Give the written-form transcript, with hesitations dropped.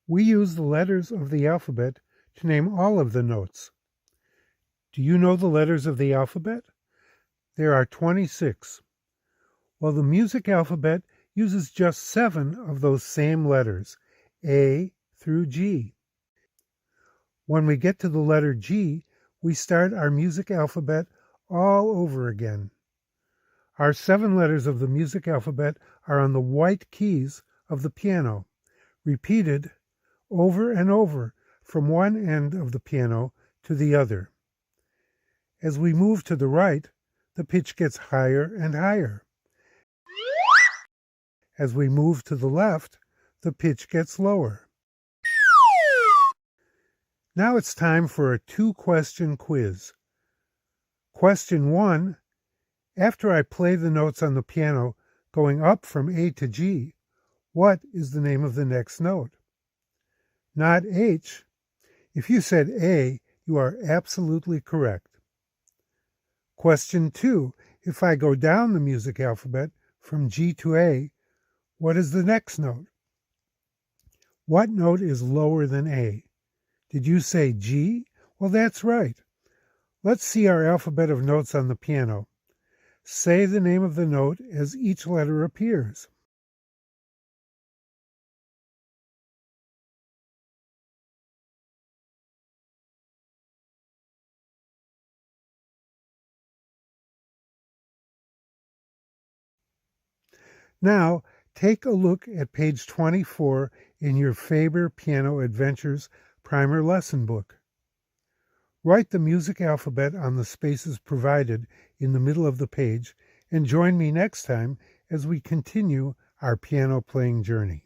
We use the letters of the alphabet to name all of the notes. Do you know the letters of the alphabet? There are 26. Well, the music alphabet uses just 7 of those same letters, A through G. When we get to the letter G, we start our music alphabet all over again. Our 7 letters of the music alphabet are on the white keys of the piano, repeated over and over from one end of the piano to the other. As we move to the right, the pitch gets higher and higher. As we move to the left, the pitch gets lower. Now it's time for a 2-question quiz. Question 1. After I play the notes on the piano going up from A to G, what is the name of the next note? Not H. If you said A, you are absolutely correct. Question 2. If I go down the music alphabet from G to A, what is the next note? What note is lower than A? Did you say G? Well, that's right. Let's see our alphabet of notes on the piano. Say the name of the note as each letter appears. Now, take a look at page 24 in your Faber Piano Adventures primer lesson book. Write the music alphabet on the spaces provided in the middle of the page and join me next time as we continue our piano playing journey.